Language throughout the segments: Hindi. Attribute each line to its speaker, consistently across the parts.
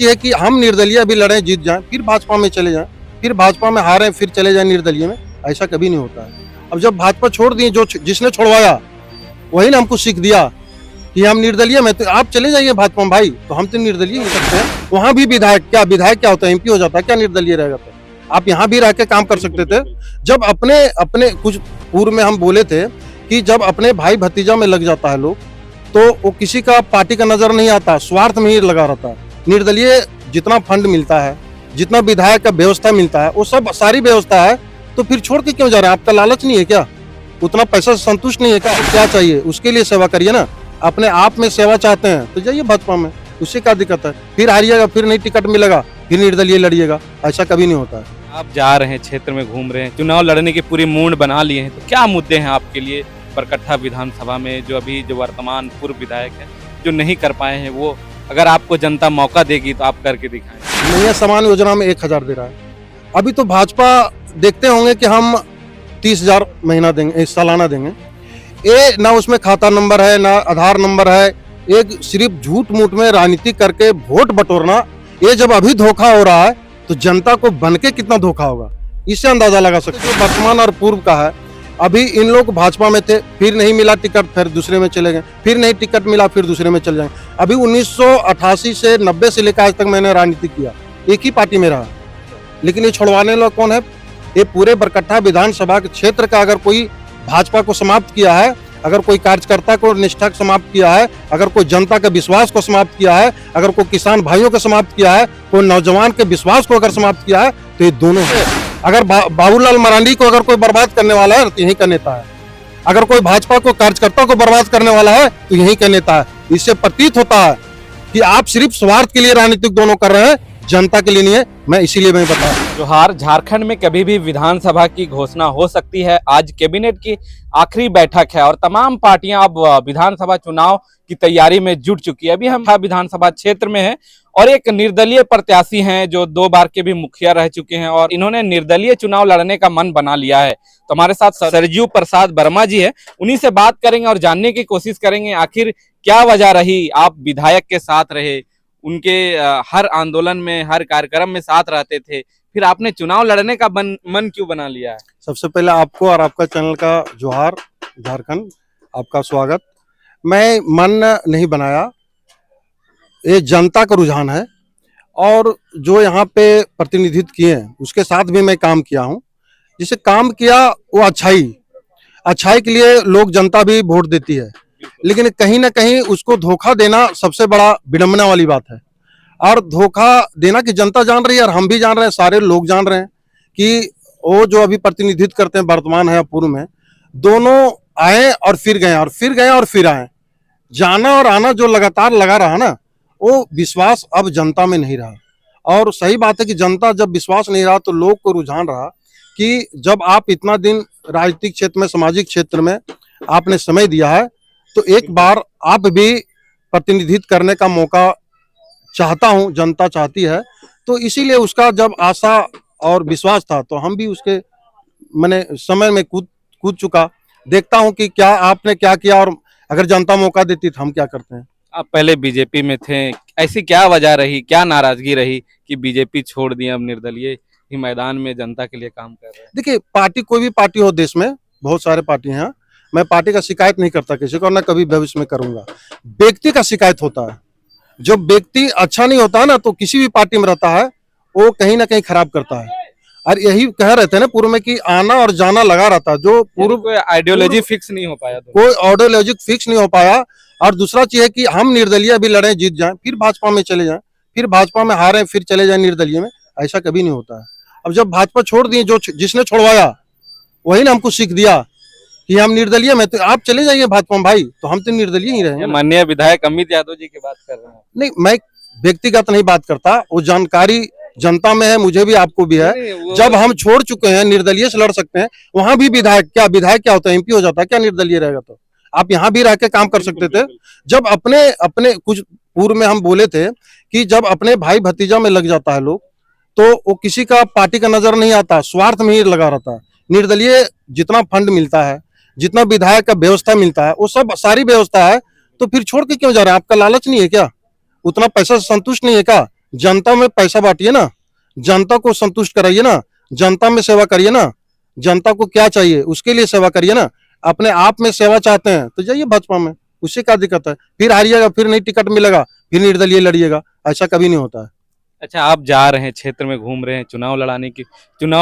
Speaker 1: चाहिए कि हम निर्दलीय अभी लड़ें, जीत जाएं, फिर भाजपा में चले जाएं, फिर भाजपा में हारें, फिर चले जाएं निर्दलीय में। ऐसा कभी नहीं होता है। अब जब भाजपा छोड़ दिए, जो जिसने छोड़वाया वही ना हमको सीख दिया कि हम निर्दलीय में, तो आप चले जाइए भाजपा में भाई, तो हम तो निर्दलीय हो सकते हैं। वहां भी विधायक क्या होता है, एमपी हो जाता है क्या निर्दलीय रहेगा? तो आप यहाँ भी रह के काम कर सकते थे। जब अपने कुछ पूर्व में हम बोले थे कि जब अपने भाई भतीजा में लग जाता है लोग, तो वो किसी का पार्टी का नजर नहीं आता, स्वार्थ में ही लगा रहता है। निर्दलीय जितना फंड मिलता है, जितना विधायक का व्यवस्था मिलता है, वो सब सारी व्यवस्था है, तो फिर छोड़ के क्यों जा रहे हैं? आपका लालच नहीं है क्या? उतना पैसा से संतुष्ट नहीं है क्या? क्या चाहिए? उसके लिए सेवा करिए ना। अपने आप में सेवा चाहते हैं तो जाइए भाजपा में, उससे क्या दिक्कत है? फिर हारिएगा, फिर नहीं टिकट मिलेगा, फिर निर्दलीय लड़िएगा। ऐसा कभी नहीं होता है।
Speaker 2: आप जा रहे हैं, क्षेत्र में घूम रहे हैं, चुनाव लड़ने की पूरी मूड बना लिए हैं, तो क्या मुद्दे हैं आपके लिए बरकट्ठा विधानसभा में, जो वर्तमान पूर्व विधायक हैं जो नहीं कर पाए हैं, वो अगर आपको जनता मौका देगी तो आप करके दिखाएं?
Speaker 1: नया समान योजना में 1000 दे रहा है। अभी तो भाजपा देखते होंगे कि हम 30,000 महीना देंगे, सालाना देंगे। ये ना उसमें खाता नंबर है, ना आधार नंबर है। एक सिर्फ झूठ मूठ में राजनीति करके वोट बटोरना, ये जब अभी धोखा हो रहा है तो जनता को बनके कितना धोखा होगा, इससे अंदाजा लगा सकते हैं। वर्तमान और पूर्व का है। अभी इन लोग भाजपा में थे, फिर नहीं मिला टिकट, फिर दूसरे में चले गए, फिर नहीं टिकट मिला, फिर दूसरे में चले जाएंगे। अभी 1988 से 90 से लेकर आज तक मैंने राजनीति किया, एक ही पार्टी में रहा, लेकिन ये छुड़वाने वाला कौन है? ये पूरे बरकट्ठा विधानसभा के क्षेत्र का अगर कोई भाजपा को समाप्त किया है, अगर कोई कार्यकर्ता को निष्ठा को समाप्त किया है, अगर कोई जनता के विश्वास को समाप्त किया है, अगर कोई किसान भाइयों को समाप्त किया है, कोई नौजवान के विश्वास को अगर समाप्त किया है, तो ये दोनों है। अगर बाबूलाल मरांडी को अगर कोई बर्बाद करने वाला है तो यही का नेता है। अगर कोई भाजपा को कार्यकर्ता को बर्बाद करने वाला है तो यही का नेता है। इससे प्रतीत होता है कि आप सिर्फ स्वार्थ के लिए राजनीतिक दोनों कर रहे हैं, जनता के लिए नहीं है। मैं इसीलिए मैं बता रहा हूं।
Speaker 2: जोहार, झारखंड में कभी भी विधानसभा की घोषणा हो सकती है। आज कैबिनेट की आखिरी बैठक है और तमाम पार्टियां अब विधानसभा चुनाव की तैयारी में जुट चुकी है। अभी हम विधानसभा क्षेत्र में हैं और एक निर्दलीय प्रत्याशी हैं जो 2 बार के भी मुखिया रह चुके हैं और इन्होंने निर्दलीय चुनाव लड़ने का मन बना लिया है। तो हमारे साथ सरजू प्रसाद वर्मा जी है, उन्हीं से बात करेंगे और जानने की कोशिश करेंगे आखिर क्या वजह रही, आप विधायक के साथ रहे, उनके हर आंदोलन में, हर कार्यक्रम में साथ रहते थे, फिर आपने चुनाव लड़ने का मन क्यों बना लिया है?
Speaker 1: सबसे पहले आपको और आपका चैनल का जोहार, झारखंड, आपका स्वागत। मैं मन नहीं बनाया, ये जनता का रुझान है और जो यहाँ पे प्रतिनिधित्व किए हैं उसके साथ भी मैं काम किया हूँ। जिसे काम किया वो अच्छाई के लिए लोग, जनता भी वोट देती है, लेकिन कहीं ना कहीं उसको धोखा देना सबसे बड़ा विडंबना वाली बात है। और धोखा देना कि जनता जान रही है और हम भी जान रहे हैं, सारे लोग जान रहे हैं कि वो जो अभी प्रतिनिधित्व करते हैं, वर्तमान है या पूर्व में, दोनों आए और फिर गए और फिर गए और फिर आए। जाना और आना जो लगातार लगा रहा ना, वो विश्वास अब जनता में नहीं रहा। और सही बात है कि जनता जब विश्वास नहीं रहा तो लोग को रुझान रहा कि जब आप इतना दिन राजनीतिक क्षेत्र में, सामाजिक क्षेत्र में आपने समय दिया है, तो एक बार आप भी प्रतिनिधित्व करने का मौका चाहता हूं, जनता चाहती है। तो इसीलिए उसका जब आशा और विश्वास था तो हम भी उसके मैंने समय में कूद चुका। देखता हूं कि क्या आपने क्या किया और अगर जनता मौका देती तो हम क्या करते हैं।
Speaker 2: आप पहले बीजेपी में थे, ऐसी क्या वजह रही, क्या नाराजगी रही कि बीजेपी छोड़ दी, अब निर्दलीय ही मैदान में जनता के लिए काम कर रहे हैं?
Speaker 1: देखिए, पार्टी कोई भी पार्टी हो, देश में बहुत सारे पार्टी हैं, मैं पार्टी का शिकायत नहीं करता किसी को, ना कभी भविष्य में करूंगा। व्यक्ति का शिकायत होता है। जो व्यक्ति अच्छा नहीं होता है ना, तो किसी भी पार्टी में रहता है वो कहीं ना कहीं खराब करता है। और यही कह रहे थे ना पूर्व में कि आना और जाना लगा रहता है। जो पूर्व
Speaker 2: कोई आइडियोलॉजी फिक्स नहीं हो पाया,
Speaker 1: कोई आइडियोलॉजी फिक्स नहीं हो पाया। और दूसरा चीज है कि हम निर्दलीय अभी लड़ें, जीत जाएं, फिर भाजपा में चले जाएं, फिर भाजपा में हारें, फिर चले जाएं निर्दलीय में। ऐसा कभी नहीं होता है। अब जब भाजपा छोड़ दिए, जो जिसने छोड़वाया वही ना हमको सीख दिया कि हम निर्दलीय में, तो आप चले जाइए भाजपा में भाई, तो हम तो निर्दलीय ही रहेंगे।
Speaker 2: माननीय विधायक अमित यादव जी की बात कर रहे हैं?
Speaker 1: नहीं, मैं व्यक्तिगत नहीं बात करता, वो जानकारी जनता में है, मुझे भी आपको भी है। जब हम छोड़ चुके हैं, निर्दलीय से लड़ सकते हैं। वहां भी विधायक क्या होता है, एमपी हो जाता है क्या निर्दलीय रहेगा? तो आप यहाँ भी रह के काम कर सकते थे। जब अपने कुछ पूर्व में हम बोले थे कि जब अपने भाई भतीजा में लग जाता है लोग, तो वो किसी का पार्टी का नजर नहीं आता, स्वार्थ में ही लगा रहता है। निर्दलीय जितना फंड मिलता है, जितना विधायक का व्यवस्था मिलता है, वो सब सारी व्यवस्था है, तो फिर छोड़ के क्यों जा रहे हैं? आपका लालच नहीं है क्या? उतना पैसा से संतुष्ट नहीं है क्या? जनता में पैसा बांटिए ना, जनता को संतुष्ट कराइए ना, जनता में सेवा करिए ना, जनता को क्या चाहिए उसके लिए सेवा करिए ना। अपने आप में सेवा चाहते हैं तो जाइए भाजपा में, उससे क्या दिक्कत है। फिर हारिएगा, फिर नहीं टिकट मिलेगा, फिर निर्दलीय लड़िएगा, ऐसा कभी नहीं होता है।
Speaker 2: अच्छा, आप जा रहे हैं, क्षेत्र में घूम रहे हैं, चुनाव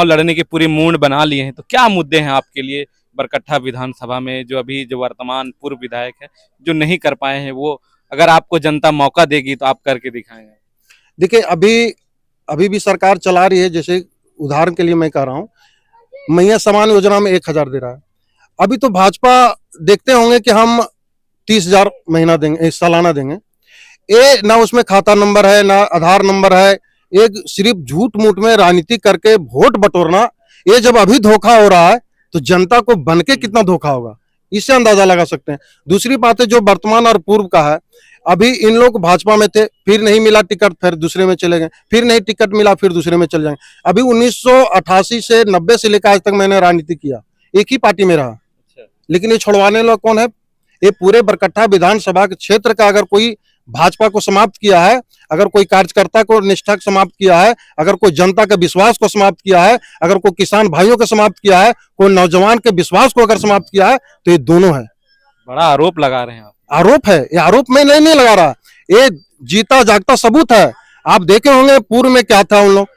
Speaker 2: लड़ने की पूरी मूड बना लिए हैं, तो क्या मुद्दे हैं आपके लिए बरकट्ठा विधानसभा में, जो वर्तमान पूर्व विधायक है जो नहीं कर पाए हैं, वो अगर आपको जनता मौका देगी तो आप करके दिखाएंगे?
Speaker 1: देखिए, अभी अभी भी सरकार चला रही है, जैसे उदाहरण के लिए मैं कह रहा हूँ, मैया समान योजना में 1,000 दे रहा है। अभी तो भाजपा देखते होंगे कि हम 30,000 महीना देंगे, सालाना देंगे। ये ना उसमें खाता नंबर है, ना आधार नंबर है, एक सिर्फ झूठ मूठ में राजनीति करके वोट बटोरना। ये जब अभी धोखा हो रहा है तो जनता को बनके कितना धोखा होगा, इससे अंदाजा लगा सकते हैं। दूसरी बात है जो वर्तमान और पूर्व का है, अभी इन लोग भाजपा में थे, फिर नहीं मिला टिकट, फिर दूसरे में चले गए, फिर नहीं टिकट मिला, फिर दूसरे में चले जाएंगे। अभी 1988 से 90 से लेकर आज तक मैंने राजनीति किया, एक ही पार्टी में रहा, लेकिन ये छुड़वाने वाला कौन है? ये पूरे बरकट्ठा विधानसभा के क्षेत्र का अगर कोई भाजपा को समाप्त किया है, अगर कोई कार्यकर्ता को निष्ठा समाप्त किया है, अगर कोई जनता के विश्वास को समाप्त किया है, अगर कोई किसान भाइयों को समाप्त किया है, कोई नौजवान के विश्वास को अगर समाप्त किया है, तो ये दोनों है।
Speaker 2: बड़ा आरोप लगा रहे हैं आप।
Speaker 1: आरोप है, ये आरोप में नहीं लगा रहा, ये जीता जागता सबूत है। आप देखे होंगे पूर्व में क्या था उन लोग,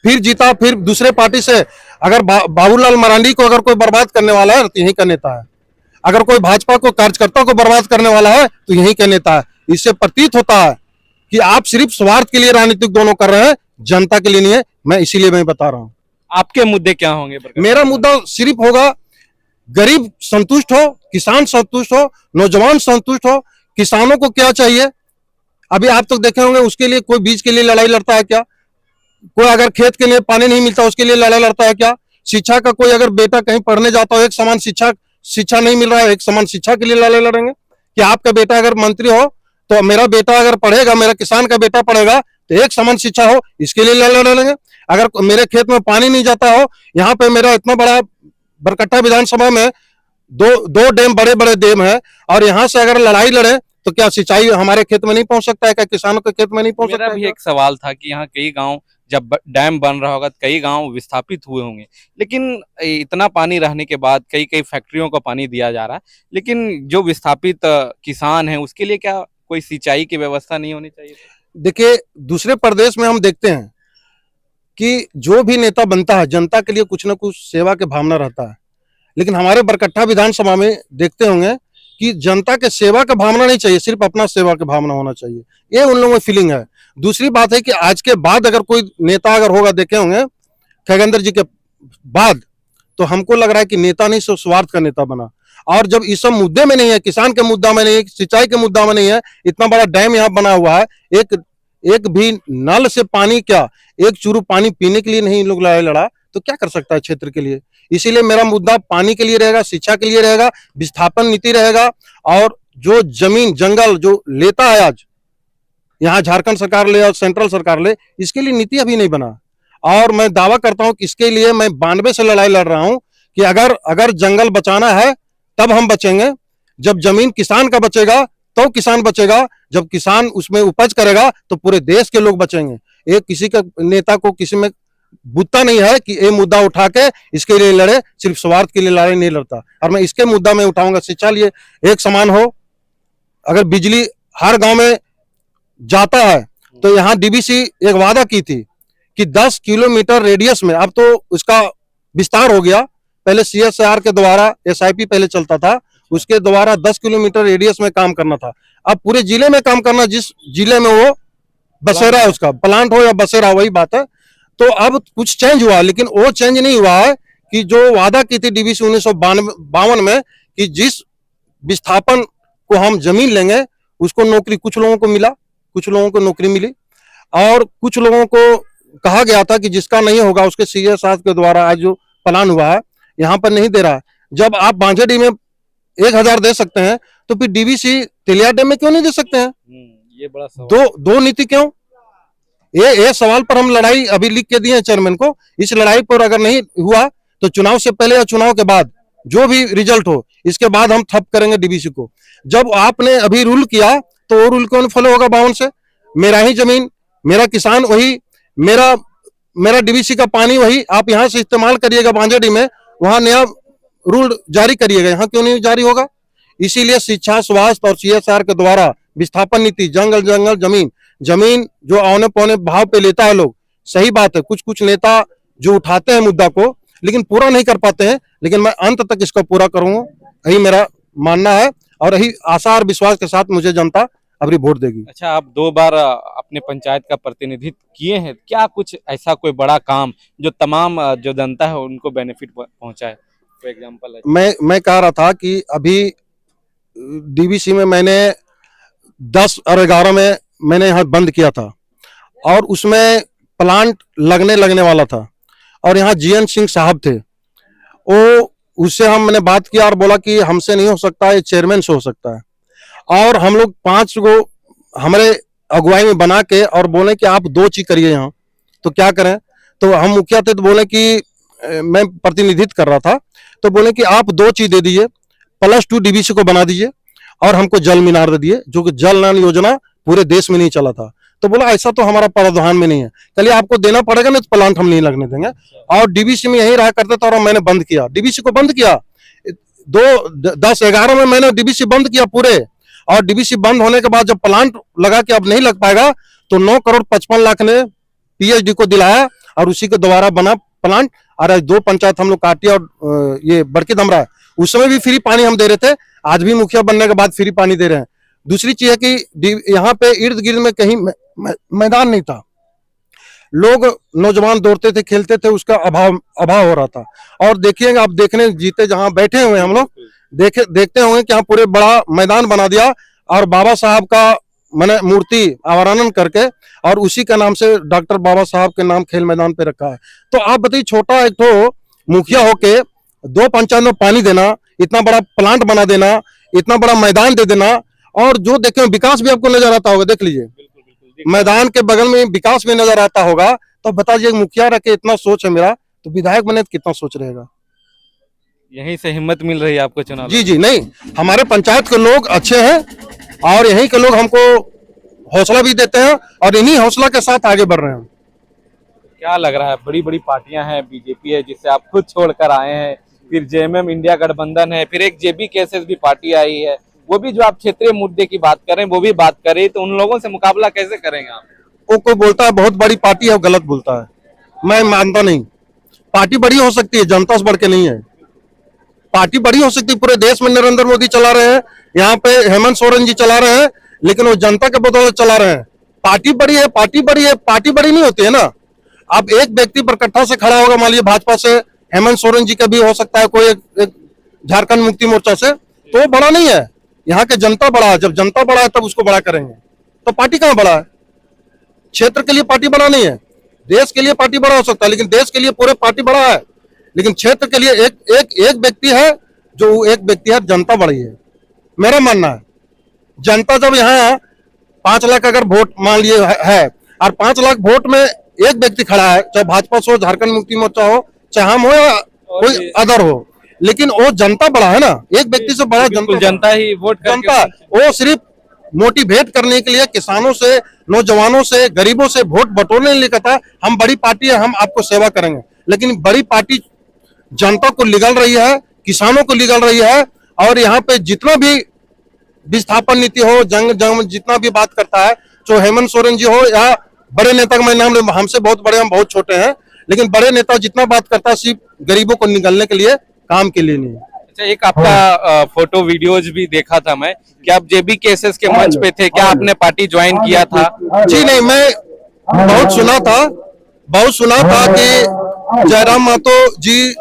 Speaker 1: फिर जीता, फिर दूसरे पार्टी से। अगर बाबूलाल मरांडी को अगर कोई बर्बाद करने वाला है तो यही का नेता है, अगर कोई भाजपा को कार्यकर्ता को बर्बाद करने वाला है तो यही का नेता है। इससे प्रतीत होता है कि आप सिर्फ स्वार्थ के लिए राजनीतिक दोनों कर रहे हैं, जनता के लिए नहीं है। मैं इसीलिए मैं बता रहा हूँ।
Speaker 2: आपके मुद्दे क्या होंगे?
Speaker 1: मेरा मुद्दा सिर्फ होगा गरीब संतुष्ट हो, किसान संतुष्ट हो, नौजवान संतुष्ट हो। किसानों को क्या चाहिए? अभी आप तो देखे होंगे, उसके लिए कोई बीज के लिए लड़ाई लड़ता है क्या? कोई अगर खेत के लिए पानी नहीं मिलता उसके लिए लड़ाई लड़ता है क्या? शिक्षा का कोई अगर बेटा कहीं पढ़ने जाता हो, एक समान शिक्षा नहीं मिल रहा है, एक समान शिक्षा के लिए लड़ाई लड़ेंगे? कि आपका बेटा अगर मंत्री हो तो मेरा बेटा अगर पढ़ेगा, मेरा किसान का बेटा पढ़ेगा तो एक समान शिक्षा हो, इसके लिए लड़ाई लड़ेंगे? अगर मेरे खेत में पानी नहीं जाता हो, यहाँ पे मेरा इतना बड़ा बरकट्ठा विधानसभा में दो डैम, बड़े बड़े डैम है, और यहाँ से अगर लड़ाई लड़े तो क्या सिंचाई हमारे खेत में नहीं पहुंच सकता है? क्या किसानों के खेत में नहीं पहुंच सकता है?
Speaker 2: मेरा भी एक सवाल था कि यहाँ कई गांव, जब डैम बन रहा होगा, कई गांव विस्थापित हुए होंगे, लेकिन इतना पानी रहने के बाद कई फैक्ट्रियों का पानी दिया जा रहा है, लेकिन जो विस्थापित किसान है उसके लिए क्या कोई सिंचाई की व्यवस्था नहीं होनी चाहिए?
Speaker 1: देखिए, दूसरे प्रदेश में हम देखते हैं कि जो भी नेता बनता है जनता के लिए कुछ ना कुछ सेवा के भावना रहता है, लेकिन हमारे बरकट्ठा विधानसभा में देखते होंगे कि जनता के सेवा का भावना नहीं चाहिए, सिर्फ अपना सेवा का भावना होना चाहिए। ये उन लोगों में फीलिंग है। दूसरी बात है कि आज के बाद अगर कोई नेता अगर होगा, देखे होंगे खगेंद्र जी के बाद, तो हमको लग रहा है कि नेता नहीं, सिर्फ स्वार्थ का नेता बना। और जब इस सब मुद्दे में नहीं है, किसान के मुद्दा में नहीं है, सिंचाई के मुद्दा में नहीं है, इतना बड़ा डैम यहाँ बना हुआ है, एक भी नल से पानी, क्या एक चुरू पानी पीने के लिए नहीं लोग लड़ाई लड़ा, तो क्या कर सकता है क्षेत्र के लिए? इसीलिए मेरा मुद्दा पानी के लिए रहेगा, शिक्षा के लिए रहेगा, विस्थापन नीति रहेगा। और जो जमीन जंगल जो लेता है आज यहाँ झारखंड सरकार ले और सेंट्रल सरकार ले, इसके लिए नीति अभी नहीं बना। और मैं दावा करता हूं कि इसके लिए मैं 92 से लड़ाई लड़ रहा हूं कि अगर जंगल बचाना है तब हम बचेंगे, जब जमीन किसान का बचेगा तो किसान बचेगा, जब किसान उसमें उपज करेगा तो पूरे देश के लोग बचेंगे। एक किसी का नेता को किसी में बुद्धा नहीं है कि ये मुद्दा उठा के इसके लिए लड़े, सिर्फ स्वार्थ के लिए लड़ाई नहीं लड़ता। और मैं इसके मुद्दा में उठाऊंगा, शिक्षा लिए एक समान हो, अगर बिजली हर गांव में जाता है तो यहाँ डीबीसी एक वादा की थी कि 10 किलोमीटर रेडियस में, अब तो उसका विस्तार हो गया, पहले सीएसआर के द्वारा एसआईपी पहले चलता था, उसके द्वारा 10 किलोमीटर रेडियस में काम करना था, अब पूरे जिले में काम करना, जिस जिले में वो बसेरा है, उसका प्लांट हो या बसेरा, वही बात है। तो अब कुछ चेंज हुआ, लेकिन वो चेंज नहीं हुआ है कि जो वादा की थी डीबीसी 1952 में कि जिस विस्थापन को हम जमीन लेंगे उसको नौकरी, कुछ लोगों को मिला, कुछ लोगों को नौकरी मिली, और कुछ लोगों को कहा गया था कि जिसका नहीं होगा उसके सीएसआर के द्वारा आज जो प्लान हुआ है यहाँ पर नहीं दे रहा है। जब आप बांझेडी में 1,000 दे सकते हैं तो फिर डीबीसी तिलिया डैम में क्यों नहीं दे सकते हैं?
Speaker 2: ये बड़ा सवाल।
Speaker 1: दो नीति क्यों? ये सवाल पर हम लड़ाई अभी लिख के दिए चेयरमैन को। इस लड़ाई पर अगर नहीं हुआ तो चुनाव से पहले या चुनाव के बाद जो भी रिजल्ट हो, इसके बाद हम ठप करेंगे डीबीसी को। जब आपने अभी रूल किया तो वो रूल कौन फॉलो होगा? 52 से मेरा ही जमीन मेरा किसान वही, मेरा मेरा डीवीसी का पानी वही आप यहाँ से इस्तेमाल करिएगा बांजड़ी में, वहां नया रूल जारी करिएगा, यहाँ क्यों नहीं जारी होगा? इसीलिए शिक्षा, स्वास्थ्य और सीएसआर के द्वारा विस्थापन नीति, जंगल जंगल जमीन जमीन जो औने पौने भाव पे लेता है लोग, सही बात है, कुछ कुछ नेता जो उठाते हैं मुद्दा को लेकिन पूरा नहीं कर पाते हैं, लेकिन मैं अंत तक इसको पूरा करूंगा, यही मेरा मानना है और यही आशा और विश्वास के साथ मुझे जनता अभी वोट देगी।
Speaker 2: अच्छा, आप 2 बार अपने पंचायत का प्रतिनिधित्व किए हैं, क्या कुछ ऐसा कोई बड़ा काम जो तमाम जो जनता है उनको बेनिफिट पहुंचा है? फॉर एग्जांपल
Speaker 1: मैं कह रहा था कि अभी डीवीसी में मैंने 10 और 11 में मैंने यहाँ बंद किया था और उसमें प्लांट लगने वाला था और यहाँ जीएन सिंह साहब थे, वो उससे मैंने बात किया और बोला कि हमसे नहीं हो सकता, ये चेयरमैन से हो सकता है। और हम लोग 5 को हमारे अगुवाई में बना के और बोले कि आप 2 चीज करिए यहाँ, तो क्या करें? तो हम मुखिया थे तो बोले कि मैं प्रतिनिधित्व कर रहा था, तो बोले कि आप 2 चीज दे दीजिए, +2 डीवीसी को बना दीजिए और हमको जल मीनार दे दिए, जो कि जल नल योजना पूरे देश में नहीं चला था। तो बोला ऐसा तो हमारा प्रावधान में नहीं है, चलिए आपको देना पड़ेगा, नहीं तो प्लांट हम नहीं लगने देंगे। और डीवीसी में यही रहा करते थे और मैंने बंद किया, डीवीसी को बंद किया। 10-11 में मैंने डीवीसी बंद किया पूरे, और डीवीसी बंद होने के बाद जब प्लांट लगा कि अब नहीं लग पाएगा तो 9,55,00,000 ने पीएचडी को दिलाया और उसी के द्वारा बना प्लांट। और 2 पंचायत हम लोग काटिया और ये बड़की दमरा, उस समय भी फ्री पानी हम दे रहे थे, आज भी मुखिया बनने के बाद फ्री पानी दे रहे हैं। दूसरी चीज है कि यहाँ पे इर्द गिर्द में कहीं मैदान नहीं था, लोग नौजवान दौड़ते थे, खेलते थे, उसका अभाव हो रहा था। और देखिएगा, आप देखने जीते जहां बैठे हुए हम लोग देखते होंगे कि यहाँ पूरे बड़ा मैदान बना दिया और बाबा साहब का मैंने मूर्ति अवरानन करके और उसी का नाम से डॉक्टर बाबा साहब के नाम खेल मैदान पे रखा है। तो आप बताइए, छोटा एक तो मुखिया होके 2 पंचायत में पानी देना, इतना बड़ा प्लांट बना देना, इतना बड़ा मैदान दे देना, और जो देखे विकास भी आपको नजर आता होगा, देख लीजिए मैदान के बगल में विकास भी नजर आता होगा। तो बताइए, मुखिया रह के इतना सोच है मेरा, तो विधायक बने तो कितना सोच रहेगा?
Speaker 2: यहीं से हिम्मत मिल रही है आपको चुनाव?
Speaker 1: जी नहीं, हमारे पंचायत के लोग अच्छे हैं और यहीं के लोग हमको हौसला भी देते हैं और इन्हीं हौसला के साथ आगे बढ़ रहे हैं।
Speaker 2: क्या लग रहा है, बड़ी बड़ी पार्टियां हैं, बीजेपी है जिससे आप खुद छोड़कर आए हैं, फिर जेएमएम इंडिया गठबंधन है, फिर एक जेबी केसेस भी पार्टी आई है, वो भी जो आप क्षेत्रीय मुद्दे की बात करें वो भी बात करें, तो उन लोगों से मुकाबला कैसे करेंगे आप?
Speaker 1: वो कोई बोलता है बहुत बड़ी पार्टी है, वो गलत बोलता है, मैं मानता नहीं। पार्टी बड़ी हो सकती है, जनता से बढ़ के नहीं है। पार्टी बड़ी हो सकती है, पूरे देश में नरेंद्र मोदी चला रहे हैं, यहाँ पे हेमंत सोरेन जी चला रहे हैं, लेकिन वो जनता के बदौलत चला रहे हैं। पार्टी बड़ी है, पार्टी बड़ी है, पार्टी बड़ी नहीं होती है ना। अब एक व्यक्ति पर कट्ठा से खड़ा होगा, मान लीजिए भाजपा से हेमंत सोरेन जी का भी हो सकता है, कोई एक झारखंड मुक्ति मोर्चा से, तो वो बड़ा नहीं है। यहाँ के जनता बड़ा है, जब जनता बड़ा है तब उसको बड़ा करेंगे। तो पार्टी कहाँ बड़ा है? क्षेत्र के लिए पार्टी बड़ा नहीं है, देश के लिए पार्टी बड़ा हो सकता है, लेकिन देश के लिए पूरे पार्टी बड़ा है, लेकिन क्षेत्र के लिए एक व्यक्ति है, जो एक व्यक्ति है, जनता बड़ी है, मेरा मानना है। जनता जब यहाँ 5 लाख अगर वोट मान लिए है और 5 लाख वोट में एक व्यक्ति खड़ा है, चाहे भाजपा हो, झारखंड मुक्ति मोर्चा हो, चाहे हम हो या कोई अदर हो, लेकिन वो जनता बड़ा है ना, एक व्यक्ति से बड़ा
Speaker 2: जनता ही वोट
Speaker 1: जनता। वो सिर्फ मोटिवेट करने के लिए किसानों से, नौजवानों से, गरीबों से वोट बटोरने के लिए कहता है हम बड़ी पार्टी है, हम आपको सेवा करेंगे। लेकिन बड़ी पार्टी जनता को निगल रही है, किसानों को निगल रही है, और यहाँ पे जितना भी विस्थापन नीति हो, जंग जितना भी बात करता है, जो हेमंत सोरेन जी हो या बड़े नेता का मैं नाम ले, हमसे बहुत बड़े, हम बहुत छोटे हैं, लेकिन बड़े नेता जितना बात करता है सिर्फ गरीबों को निगलने के लिए, काम के लिए नहीं।
Speaker 2: अच्छा, एक आपका फोटो वीडियोज भी देखा था मैं, क्या आप जेबी केसेस के मंच पे थे, क्या आपने पार्टी ज्वाइन किया था?
Speaker 1: जी नहीं, मैं बहुत सुना था कि जयराम महतो जी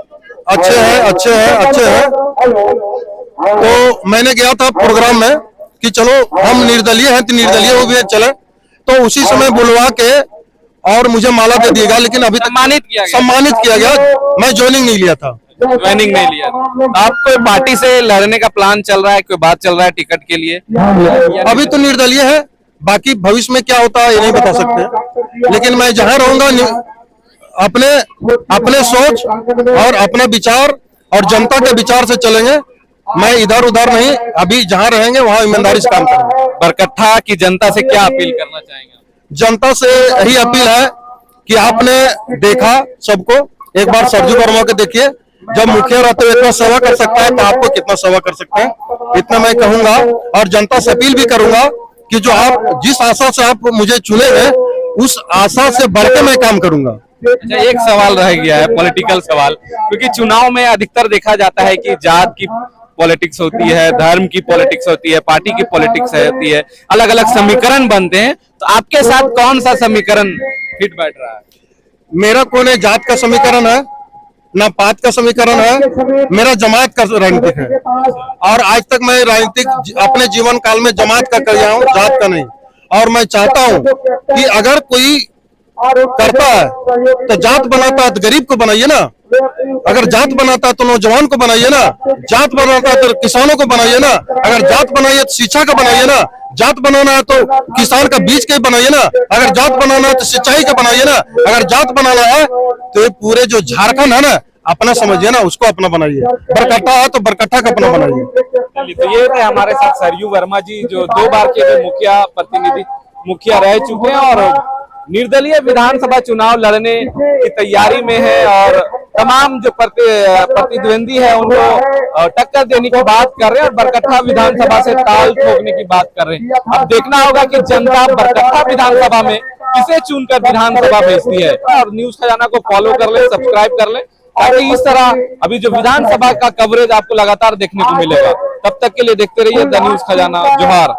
Speaker 1: अच्छे हैं। तो मैंने गया था प्रोग्राम में कि चलो हम निर्दलीय हैं तो निर्दलीय हो भी चले, तो उसी समय बुलवा के और मुझे माला दे दिएगा, लेकिन अभी तक सम्मानित किया गया, मैं ज्वाइनिंग नहीं लिया था।
Speaker 2: ज्वाइनिंग नहीं लिया। आपको पार्टी से लड़ने का प्लान चल रहा है, कोई बात चल रहा है टिकट के लिए?
Speaker 1: अभी तो निर्दलीय है, बाकी भविष्य में क्या होता है ये नहीं बता सकते, लेकिन मैं जहां रहूंगा अपने सोच और अपने विचार और जनता के विचार से चलेंगे, मैं इधर उधर नहीं, अभी जहां रहेंगे वहां ईमानदारी से काम करेंगे।
Speaker 2: बरकट्ठा की जनता से क्या अपील करना चाहेंगे?
Speaker 1: जनता से यही अपील है कि आपने देखा सबको, एक बार सरजू वर्मा के देखिए, जब मुखिया रहते हुए इतना सेवा कर सकता है तो आपको कितना सेवा कर सकते हैं, इतना मैं कहूंगा। और जनता से अपील भी करूंगा कि जो आप जिस आशा से आप मुझे चुने हैं उस आशा से बढ़ के मैं काम करूंगा।
Speaker 2: अच्छा, एक सवाल रह गया है, पॉलिटिकल सवाल, क्योंकि चुनाव में अधिकतर देखा जाता है कि जात की पॉलिटिक्स होती है, धर्म की पॉलिटिक्स होती है, पार्टी की पॉलिटिक्स होती है, अलग अलग समीकरण बनते हैं। तो आपके साथ कौन सा समीकरण फिट बैठ रहा है?
Speaker 1: मेरा कोई जात का समीकरण है ना पात का समीकरण है, मेरा जमात का राजनीतिक है। और आज तक मैं राजनीतिक अपने जीवन काल में जमात का कर रहा हूँ, जात का नहीं। और मैं चाहता हूँ कि अगर कोई करता है तो जात बनाता है तो गरीब को बनाइए ना, अगर जात बनाता है तो नौजवान को बनाइए ना, जात बनाता है तो किसानों को बनाइए ना, अगर जात बनाइए तो शिक्षा का बनाइए ना, जात बनाना है तो किसान का बीज के बनाइए ना, अगर जात बनाना है तो सिंचाई का बनाइए ना, अगर जात बनाना है तो ये पूरे जो झारखंड है ना अपना समझिए ना, उसको अपना बनाइए, बरकट्ठा है तो बरकट्ठा का अपना बनाइए।
Speaker 2: तो ये थे हमारे साथ सरयू वर्मा जी, जो 2 बार के मुखिया रह चुके हैं और निर्दलीय विधानसभा चुनाव लड़ने की तैयारी में है और तमाम जो प्रतिद्वंदी है उनको टक्कर देने की बात कर रहे हैं और बरकट्ठा विधानसभा से ताल ठोकने की बात कर रहे हैं। अब देखना होगा कि जनता बरकट्ठा विधानसभा में किसे चुनकर विधानसभा भेजती है। और न्यूज खजाना को फॉलो कर ले, सब्सक्राइब कर ले, ताकि इस तरह अभी जो विधानसभा का कवरेज आपको लगातार देखने को मिलेगा। तब तक के लिए देखते रहिए द न्यूज खजाना। जोहार।